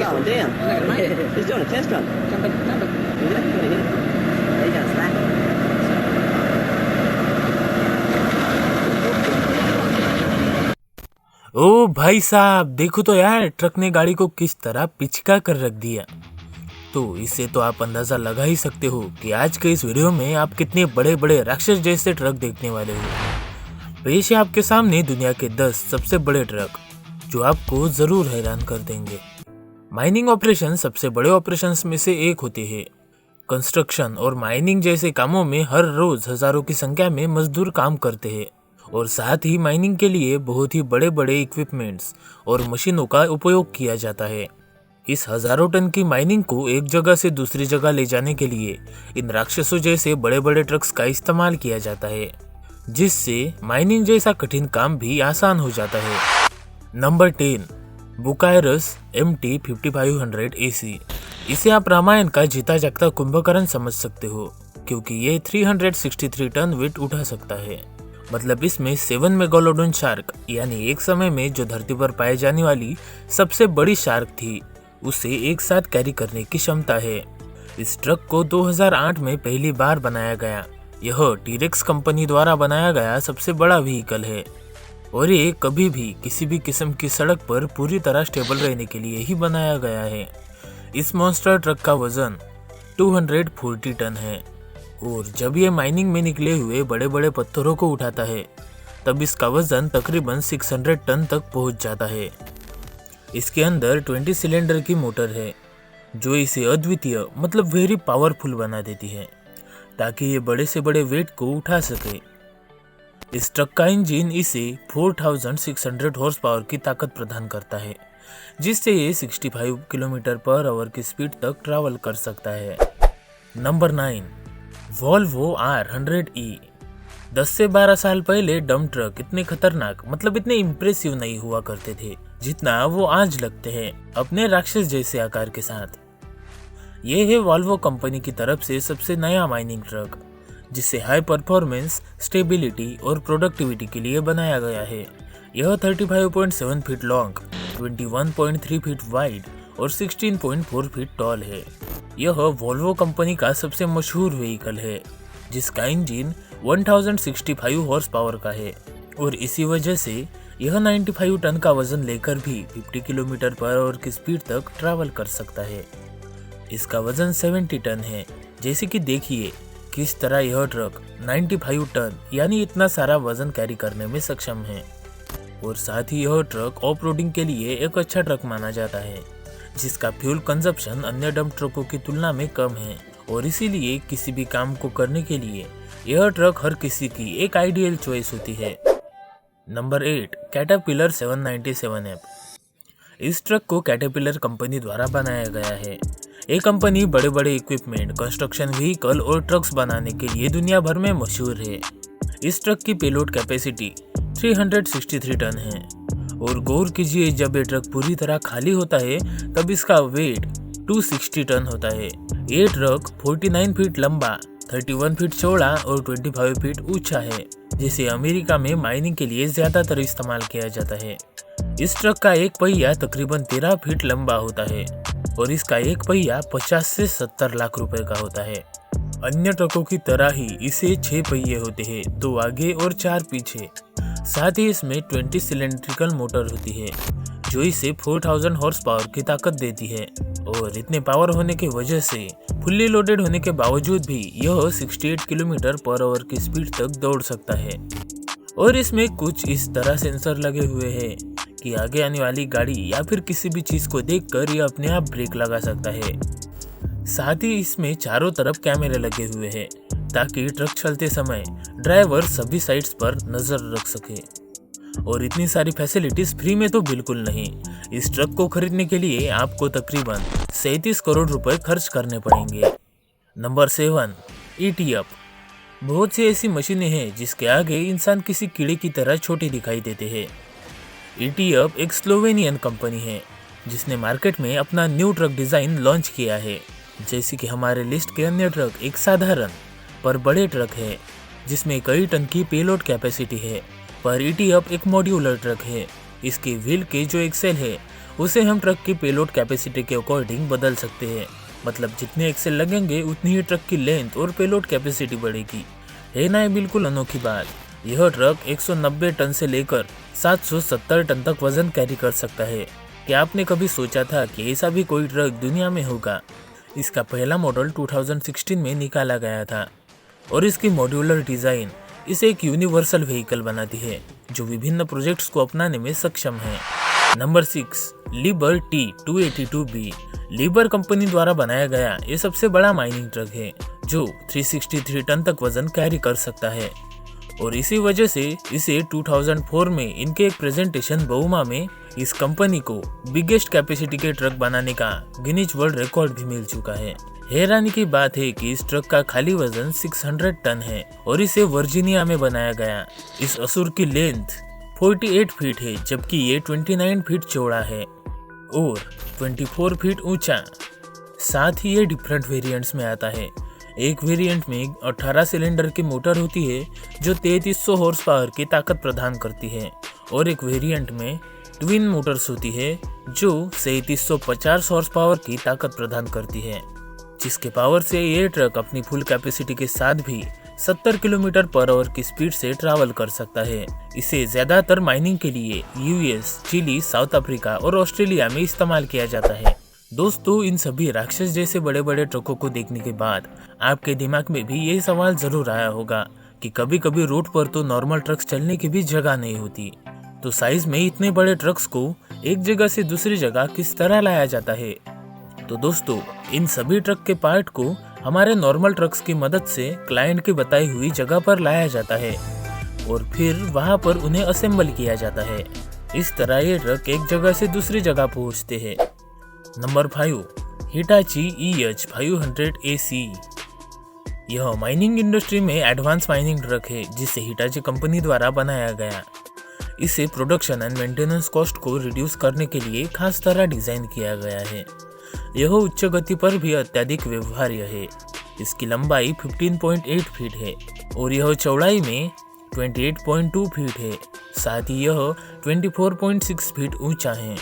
Oh, damn. He's doing a test run. Jump it. He's gonna hit it. He's gonna smack it. ओ भाई साहब, देखो तो यार, truck ने गाड़ी को किस तरह पिचका कर रख दिया। तो इससे तो आप अंदाजा लगा ही सकते हो कि आज के इस वीडियो में आप कितने बड़े बड़े राक्षस जैसे ट्रक देखने वाले हो। पेश है आपके सामने दुनिया के 10 सबसे बड़े ट्रक, जो आपको जरूर हैरान कर देंगे। माइनिंग ऑपरेशन सबसे बड़े ऑपरेशंस में से एक होते हैं। कंस्ट्रक्शन और माइनिंग जैसे कामों में हर रोज हजारों की संख्या में मजदूर काम करते हैं और साथ ही माइनिंग के लिए बहुत ही बड़े बड़े इक्विपमेंट्स और मशीनों का उपयोग किया जाता है। इस हजारों टन की माइनिंग को एक जगह से दूसरी जगह ले जाने के लिए इन राक्षसों जैसे बड़े बड़े ट्रक्स का इस्तेमाल किया जाता है, जिससे माइनिंग जैसा कठिन काम भी आसान हो जाता है। Number 10, बुकायरस MT5500 AC। इसे आप रामायण का जीता जागता कुंभकर्ण समझ सकते हो, क्योंकि ये 363 टन वेट उठा सकता है। मतलब इसमें 7 मेगालोडोन शार्क, यानी एक समय में जो धरती पर पाए जाने वाली सबसे बड़ी शार्क थी, उसे एक साथ कैरी करने की क्षमता है। इस ट्रक को 2008 में पहली बार बनाया गया। यह टीरेक्स कंपनी द्वारा बनाया गया सबसे बड़ा व्हीकल है और ये कभी भी किसी भी किस्म की सड़क पर पूरी तरह स्टेबल रहने के लिए ही बनाया गया है। इस मॉन्स्टर ट्रक का वजन 240 टन है और जब ये माइनिंग में निकले हुए बड़े बड़े पत्थरों को उठाता है, तब इसका वजन तकरीबन 600 टन तक पहुंच जाता है। इसके अंदर 20 सिलेंडर की मोटर है, जो इसे अद्वितीय मतलब वेरी पावरफुल बना देती है, ताकि ये बड़े से बड़े वेट को उठा सके। इस ट्रक का इंजन इसे 4600 हॉर्स पावर की ताकत प्रदान करता है, जिससे ये 65 किलोमीटर पर आवर की स्पीड तक ट्रैवल कर सकता है। Number 9, Volvo R100E। 10 से 12 साल पहले डंप ट्रक इतने खतरनाक मतलब इतने इम्प्रेसिव नहीं हुआ करते थे जितना वो आज लगते हैं, अपने राक्षस जैसे आकार के साथ। ये है वोल्वो कंपनी की तरफ से सबसे नया माइनिंग ट्रक, जिसे हाई परफॉर्मेंस, स्टेबिलिटी और प्रोडक्टिविटी के लिए बनाया गया है। यह 35.7 फीट लॉन्ग, 21.3 फीट वाइड और 16.4 फीट टॉल है। यह वोल्वो कंपनी का सबसे मशहूर व्हीकल है, जिसका इंजन 1065 हॉर्स पावर का है और इसी वजह से यह 95 टन का वजन लेकर भी 50 किलोमीटर पर आवर की स्पीड तक ट्रैवल कर सकता है। इसका वजन 70 टन है। जैसे कि देखिए किस तरह यह ट्रक 95 टन यानी इतना सारा वजन कैरी करने में सक्षम है। और साथ ही यह ट्रक ऑफ रोडिंग के लिए एक अच्छा ट्रक माना जाता है, जिसका फ्यूल कंजप्शन अन्य डंप ट्रकों की तुलना में कम है और इसीलिए किसी भी काम को करने के लिए यह ट्रक हर किसी की एक आइडियल चॉइस होती है। Number 8, caterpillar 797F। इस ट्रक को कैटरपिलर कंपनी द्वारा बनाया गया है। ये कंपनी बड़े बड़े इक्विपमेंट, कंस्ट्रक्शन व्हीकल और ट्रक्स बनाने के लिए दुनिया भर में मशहूर है। इस ट्रक की पेलोड कैपेसिटी 363 टन है और गौर कीजिए, जब ये ट्रक पूरी तरह खाली होता है तब इसका वेट 260 टन होता है। ये ट्रक 49 फीट लंबा, 31 फीट चौड़ा और 25 फीट ऊंचा है, जिसे अमेरिका में माइनिंग के लिए ज्यादातर इस्तेमाल किया जाता है। इस ट्रक का एक पहिया तकरीबन 13 फीट लंबा होता है और इसका एक पहिया 50 से 70 लाख रुपए का होता है। अन्य ट्रकों की तरह ही इसे 6 पहिए होते हैं, 2 आगे और 4 पीछे। साथ ही इसमें 20 सिलेंड्रिकल मोटर होती है, जो इसे 4000 हॉर्स पावर की ताकत देती है और इतने पावर होने की वजह से फुल्ली लोडेड होने के बावजूद भी यह 68 किलोमीटर पर आवर की स्पीड तक दौड़ सकता है। और इसमें कुछ इस तरह सेंसर लगे हुए हैं कि आगे आने वाली गाड़ी या फिर किसी भी चीज को देखकर यह अपने आप ब्रेक लगा सकता है। साथ ही इसमें चारों तरफ कैमरे लगे हुए हैं, ताकि ट्रक चलते समय ड्राइवर सभी साइड्स पर नजर रख सके। और इतनी सारी फैसिलिटीज फ्री में तो बिल्कुल नहीं। इस ट्रक को खरीदने के लिए आपको तकरीबन 37 करोड़ रुपए खर्च करने पड़ेंगे। Number 7, ETF। बहुत सी ऐसी मशीनें हैं जिसके आगे इंसान किसी कीड़े की तरह छोटे दिखाई देते हैं। ETF एक स्लोवेनियन कंपनी है, जिसने मार्केट में अपना न्यू ट्रक डिजाइन लॉन्च किया है। जैसे कि हमारे लिस्ट के अन्य ट्रक एक साधारण पर बड़े ट्रक है, जिसमें कई टन की पेलोड कैपेसिटी है, पर ETF एक मॉड्यूलर ट्रक है। इसके व्हील के जो एक्सेल है उसे हम ट्रक की पेलोड कैपेसिटी के अकॉर्डिंग बदल सकते हैं। मतलब जितने एक्सेल लगेंगे उतनी ही ट्रक की लेंथ और पेलोड कैपेसिटी बढ़ेगी। है ना ये बिल्कुल अनोखी बात। यह ट्रक 190 टन से लेकर 770 टन तक वजन कैरी कर सकता है। क्या आपने कभी सोचा था कि ऐसा भी कोई ट्रक दुनिया में होगा? इसका पहला मॉडल 2016 में निकाला गया था और इसकी मॉड्यूलर डिज़ाइन इसे एक यूनिवर्सल व्हीकल बनाती है जो विभिन्न प्रोजेक्ट्स को अपनाने में सक्षम है। Number 6, Libre T282B। Libre company द्वारा बनाया गया ये सबसे बड़ा माइनिंग ट्रक है जो 363 टन तक वजन कैरी कर सकता है और इसी वजह से इसे 2004 में इनके एक प्रेजेंटेशन बहुमा में इस कंपनी को बिगेस्ट कैपेसिटी के ट्रक बनाने का गिनीज वर्ल्ड रिकॉर्ड भी मिल चुका है। हैरानी की बात है कि इस ट्रक का खाली वजन 600 टन है और इसे वर्जीनिया में बनाया गया। इस असुर की लेंथ 48 फीट है जबकि ये 29 फीट चौड़ा है और 24 फीट ऊंचा। साथ ही ये डिफरेंट वेरिएंट्स में आता है। एक वेरिएंट में 18 सिलेंडर की मोटर होती है जो 3300 हॉर्स पावर की ताकत प्रदान करती है और एक वेरिएंट में ट्विन मोटर्स होती है जो 3750 हॉर्स पावर की ताकत प्रदान करती है, जिसके पावर से ये ट्रक अपनी फुल कैपेसिटी के साथ भी 70 किलोमीटर पर आवर की स्पीड से ट्रैवल कर सकता है। इसे ज्यादातर माइनिंग के लिए यूएस, चिली, साउथ अफ्रीका और ऑस्ट्रेलिया में इस्तेमाल किया जाता है। दोस्तों, इन सभी राक्षस जैसे बड़े बड़े ट्रकों को देखने के बाद आपके दिमाग में भी यही सवाल जरूर आया होगा कि कभी कभी रोड पर तो नॉर्मल ट्रक्स चलने की भी जगह नहीं होती, तो साइज में इतने बड़े ट्रक्स को एक जगह से दूसरी जगह किस तरह लाया जाता है? तो दोस्तों, इन सभी ट्रक के पार्ट को हमारे नॉर्मल ट्रक्स की मदद से क्लाइंट की बताई हुई जगह पर लाया जाता है और फिर वहां पर उन्हें असेंबल किया जाता है। इस तरह ये ट्रक एक जगह से दूसरी जगह पहुंचते हैं। Number 5, Hitachi EH500 AC। यह माइनिंग इंडस्ट्री में एडवांस माइनिंग ट्रक है जिसे हिटाची कंपनी द्वारा बनाया गया। इसे प्रोडक्शन एंड मेंटेनेंस कॉस्ट को रिड्यूस करने के लिए खास तरह डिजाइन किया गया है। यह उच्च गति पर भी अत्यधिक व्यवहार्य है। इसकी लंबाई 15.8 फीट है और यह चौड़ाई में 28.2 फीट है। साथ ही यह 24.6 फीट ऊंचा है।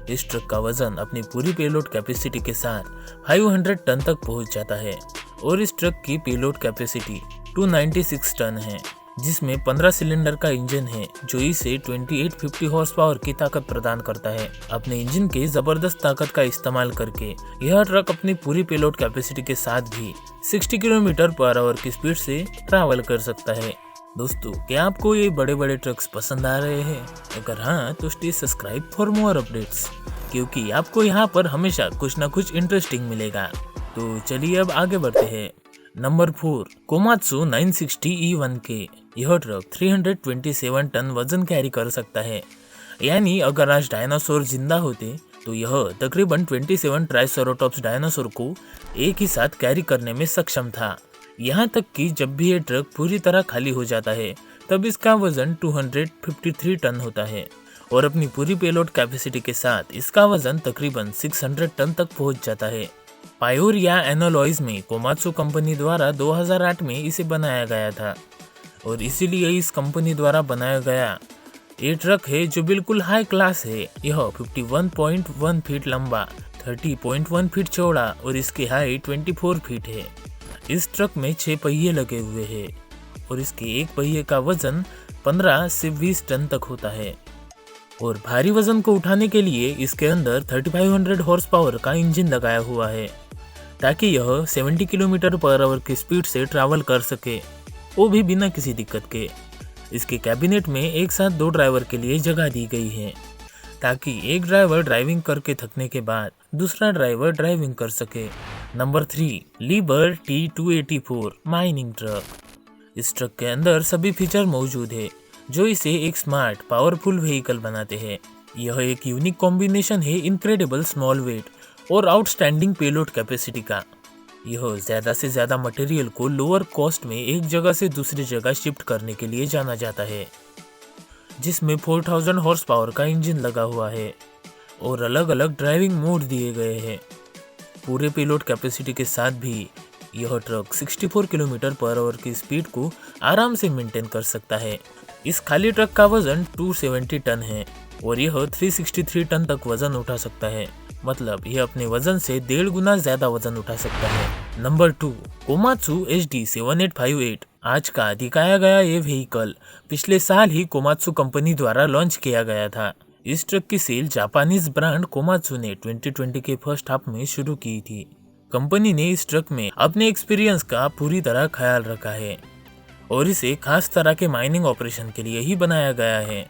इस ट्रक का वजन अपनी पूरी पेलोड कैपेसिटी के साथ 500 टन तक पहुंच जाता है और इस ट्रक की पेलोड कैपेसिटी 296 टन है, जिसमें 15 सिलेंडर का इंजन है जो इसे 2850 हॉर्स पावर की ताकत प्रदान करता है। अपने इंजन के जबरदस्त ताकत का इस्तेमाल करके यह ट्रक अपनी पूरी पेलोड कैपेसिटी के साथ भी 60 किलोमीटर पर आवर की स्पीड से ट्रैवल कर सकता है। दोस्तों, क्या आपको ये बड़े बड़े ट्रक्स पसंद आ रहे हैं? अगर हाँ तो stay subscribe for more updates, क्योंकि आपको यहाँ पर हमेशा कुछ ना कुछ इंटरेस्टिंग मिलेगा। तो चलिए अब आगे बढ़ते हैं। Number 4, Komatsu 960 E1K। यह ट्रक 327 टन वजन कैरी कर सकता है। यानी अगर आज डायनासोर जिंदा होते तो यह तकरीबन 27 ट्राइसेरोटॉप्स डायनासोर को एक ही साथ कैरी करने में सक्षम था। यहाँ तक कि जब भी ये ट्रक पूरी तरह खाली हो जाता है तब इसका वजन 253 टन होता है और अपनी पूरी पेलोड कैपेसिटी के साथ इसका वजन तकरीबन 600 टन तक पहुंच जाता है। पायोरिया एनालॉयज में कोमात्सु कंपनी द्वारा 2008 में इसे बनाया गया था और इसीलिए इस कंपनी द्वारा बनाया गया ये ट्रक है जो बिल्कुल हाई क्लास है। यह 51.1 फीट लंबा, 30.1 फीट चौड़ा और इसकी हाइट 24 फीट है। इस ट्रक में 6 पहिए लगे हुए हैं और इसके एक पहिए का वजन 15 से 20 टन तक होता है और भारी वजन को उठाने के लिए इसके अंदर 3500 हॉर्स पावर का इंजन लगाया हुआ है ताकि यह 70 किलोमीटर पर आवर की स्पीड से ट्रैवल कर सके, वो भी बिना किसी दिक्कत के। इसके कैबिनेट में एक साथ 2 ड्राइवर के लिए जगह दी गई है ताकि एक ड्राइवर ड्राइविंग करके थकने के बाद दूसरा ड्राइवर ड्राइविंग कर सके। Number 3, Libre T284 mining truck. इस ट्रक के अंदर सभी फीचर मौजूद है जो इसे एक स्मार्ट पावरफुल व्हीकल बनाते हैं। यह एक यूनिक कॉम्बिनेशन है इनक्रेडिबल स्मॉल वेट और आउटस्टैंडिंग पेलोड कैपेसिटी का। यह ज्यादा से ज्यादा मटेरियल को लोअर कॉस्ट में एक जगह से दूसरी जगह शिफ्ट करने के लिए जाना जाता है, जिसमें 4000 हॉर्स पावर का इंजन लगा हुआ है और अलग अलग ड्राइविंग मोड दिए गए हैं। पूरे पेलोड कैपेसिटी के साथ भी यह ट्रक 64 किलोमीटर पर आवर की स्पीड को आराम से मेंटेन कर सकता है। इस खाली ट्रक का वजन 270 टन है और यह 363 टन तक वजन उठा सकता है। मतलब यह अपने वजन से 1.5 गुना ज्यादा वजन उठा सकता है। Number 2, Komatsu HD 7858। आज का दिखाया गया ये व्हीकल पिछले साल ही कोमात्सु कंपनी द्वारा लॉन्च किया गया था। इस ट्रक की सेल जापानीज ब्रांड कोमात्सु ने 2020 के फर्स्ट हाफ में शुरू की थी। कंपनी ने इस ट्रक में अपने एक्सपीरियंस का पूरी तरह ख्याल रखा है और इसे खास तरह के माइनिंग ऑपरेशन के लिए ही बनाया गया है।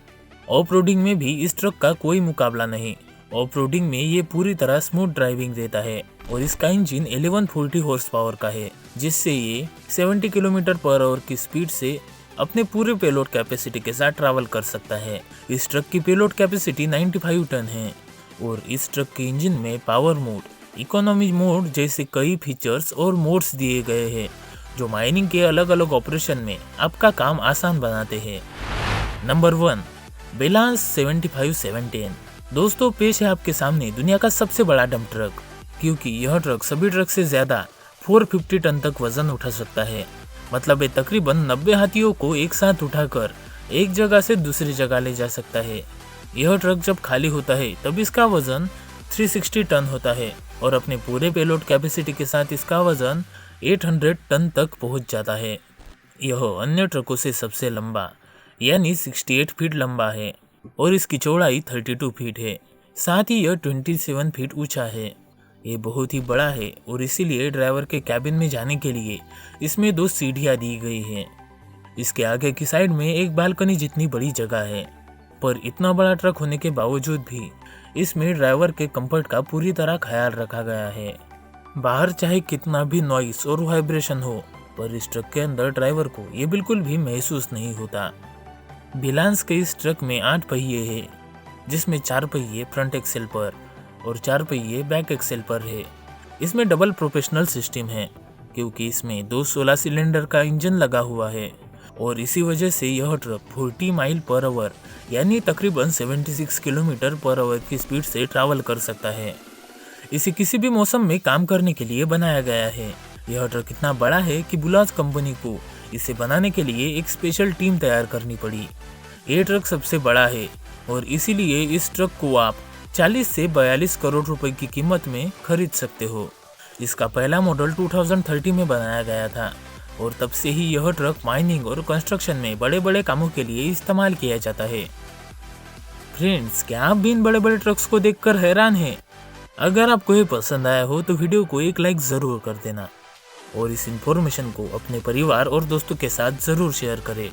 ऑफ रोडिंग में भी इस ट्रक का कोई मुकाबला नहीं। ऑफ रोडिंग में ये पूरी तरह स्मूथ ड्राइविंग देता है और इसका इंजन 1140 हॉर्स पावर का है, जिससे ये 70 किलोमीटर पर आवर की स्पीड से अपने पूरे पेलोड कैपेसिटी के साथ ट्रैवल कर सकता है। इस ट्रक की पेलोड कैपेसिटी 95 टन है और इस ट्रक के इंजन में पावर मोड, इकोनॉमी मोड जैसे कई फीचर्स और मोड्स दिए गए हैं जो माइनिंग के अलग अलग ऑपरेशन में आपका काम आसान बनाते हैं। नंबर 1, बेलांस 75710। दोस्तों, पेश है आपके सामने दुनिया का सबसे बड़ा डंप ट्रक, क्योंकि यह ट्रक सभी ट्रक से ज्यादा 450 टन तक वजन उठा सकता है। मतलब ये तकरीबन 90 हाथियों को एक साथ उठाकर एक जगह से दूसरी जगह ले जा सकता है। यह ट्रक जब खाली होता है तब इसका वजन 360 टन होता है और अपने पूरे पेलोड कैपेसिटी के साथ इसका वजन 800 टन तक पहुंच जाता है। यह अन्य ट्रकों से सबसे लंबा यानी 68 फीट लंबा है और इसकी चौड़ाई 32 फीट है। साथ ही यह 27 फीट ऊंचा है। ये बहुत ही बड़ा है और इसीलिए ड्राइवर के कैबिन में जाने के लिए इसमें 2 सीढ़ियां दी गई हैं। इसके आगे की साइड में एक बालकनी जितनी बड़ी जगह है, पर इतना बड़ा ट्रक होने के बावजूद भी इसमें ड्राइवर के कंफर्ट का पूरी तरह ख्याल रखा गया है। बाहर चाहे कितना भी नॉइस और वाइब्रेशन हो, पर इस ट्रक के अंदर ड्राइवर को ये बिल्कुल भी महसूस नहीं होता। बिलांस के इस ट्रक में 8 पहिए हैं, जिसमें 4 पहिए फ्रंट एक्सेल पर और 4 पहिए बैक एक्सेल पर है। इसमें डबल प्रोपेशनल सिस्टम है, क्योंकि इसमें 2 16 सिलेंडर का इंजन लगा हुआ है और इसी वजह से यह ट्रक 40 माइल पर आवर यानी तकरीबन 76 किलोमीटर पर आवर की स्पीड से ट्रैवल कर सकता है। इसे किसी भी मौसम में काम करने के लिए बनाया गया है। यह ट्रक इतना बड़ा है कि बुलाज कंपनी को इसे बनाने के लिए एक स्पेशल टीम तैयार करनी पड़ी। ये ट्रक सबसे बड़ा है और इसीलिए इस ट्रक को आप 40 से 42 करोड़ रुपए की कीमत में खरीद सकते हो। इसका पहला मॉडल 2030 में बनाया गया था और तब से ही यह ट्रक माइनिंग और कंस्ट्रक्शन में बड़े बड़े कामों के लिए इस्तेमाल किया जाता है। फ्रेंड्स, क्या आप भी इन बड़े बड़े ट्रक्स को देखकर हैरान हैं? अगर आपको ये पसंद आया हो तो वीडियो को एक लाइक ज़रूर कर देना और इस इन्फॉर्मेशन को अपने परिवार और दोस्तों के साथ ज़रूर शेयर करें।